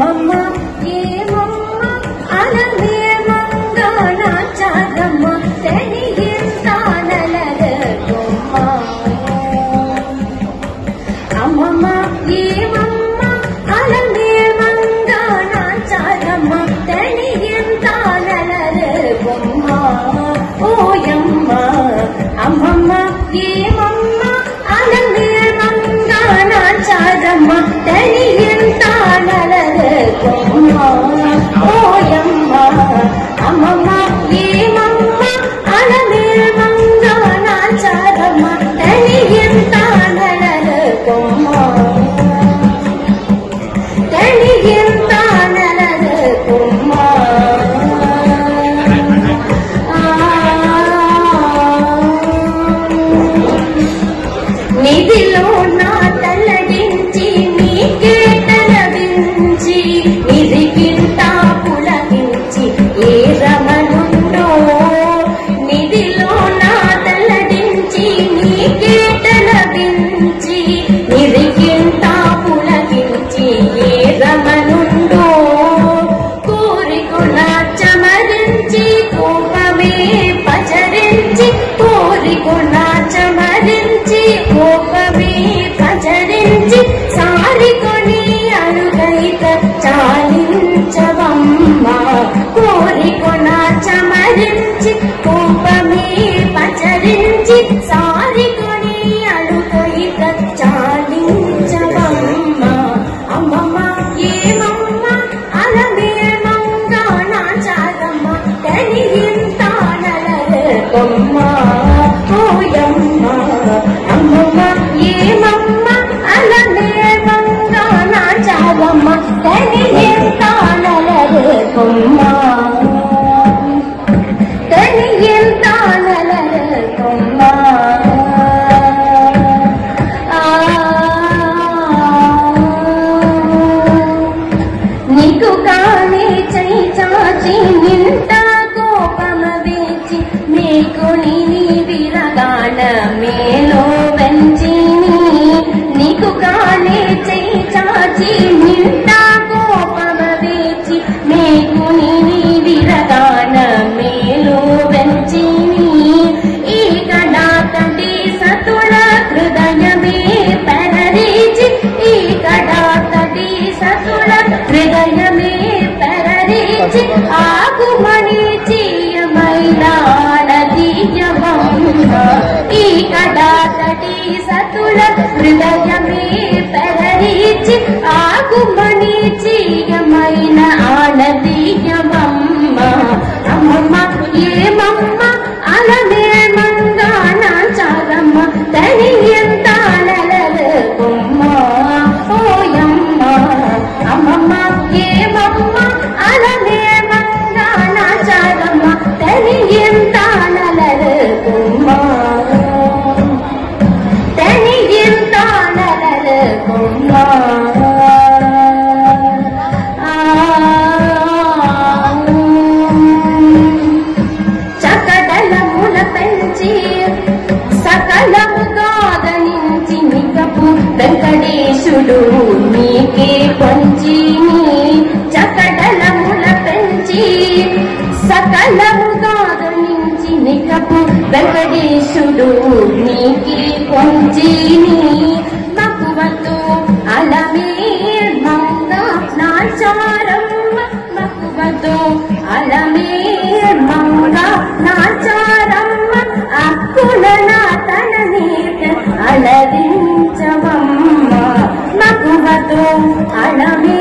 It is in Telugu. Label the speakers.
Speaker 1: అమ్మమ్మ ఏమమ్మ అలమే మంగళాచారమ్మ తెలియంతానలగమ్మ అమ్మమ్మ ఏమమ్మ అలమే మంగళాచారమ్మ తెలియంతానలగమ్మ ఓయమ్మ అమ్మమ్మ ఏమమ్మ అలమే మంగళాచారమ్మ తెలియంతానలగమ్మ ఓయమ్మ అమ్మమ్మ ఏమమ్మ అలమే మంగళాచారమ్మ తెలియంతానలగమ్మ తెలియంతానలగమ్మ నిధిలో నా తల్లడించి నీకే తలవించి నిధికింత పులకించి ఏ రమణుండో నిధిలో నా తల్లడించి నీకే తలవించి నిధికింత పులకించి ఏ రమణుండో కోరికుల చమరించి కోపమే పచరించి కోరికుల చమరించి కోపమే పచరించి సారికొని అడుగైత చాలించవమ్మ కోరికొన చమరించి కోపమే పచరించి సారికొని అడుగైత చాలించవమ్మ అమ్మమ్మ ఏమమ్మ అలమే మంగళాచారమ్మ తెలియంతానలగమ్మ ఓయమ్మ అమ్మమ్మ ఏమమ్మ అలమే మంగళాచారమ్మ తెలియంతానలగమ్మ తెలియంతానలగమ్మ నీకు కానే చై చాచి నింట కోపమ వేచి నీకు నీ విరగాన మేలో వెంచిని నీకు కానే చై చాచి నింట కోపమ వేచి నీకు నీ విరగాన మేలో వెంచిని ఈ కడాతడి సతుల హృదయమే పెరరీచి ఈ కడాతడి సతుల హృదయమే పెరరీచి ఆకుమణి చీయమైనాడదీయవమ్మ ఈ కడాతడి సతుల హృదయమే పెరరీచి ఆకుమణి చీయమైన ఆడదీయవమ్మ అమ్మమ్మ ఏమమ్మ అలమే మంగళాచారమ్మ తెలియంతానలగమ్మ ఓయమ్మ అమ్మమ్మ ఏమమ్మ అలమే మంగళాచారమ్మ తెలియంతానలగమ్మ తెలియంతానలగమ్మ చకడలముల పెంచి సకలముగా గణించి నికపు వెంకటేశుడు నీకే పంచిని చకడలముల పెంచి సకలముగా గణించి నికపు వెంకటేశుడు నీకే పంచిని మక్కువతో అలమే మంగళాచారమ్మ మక్కువతో అలమే మంగళాచారమ్మ అక్కుల నా తన నీట అలరించవమ్మ మక్కువతో అలమే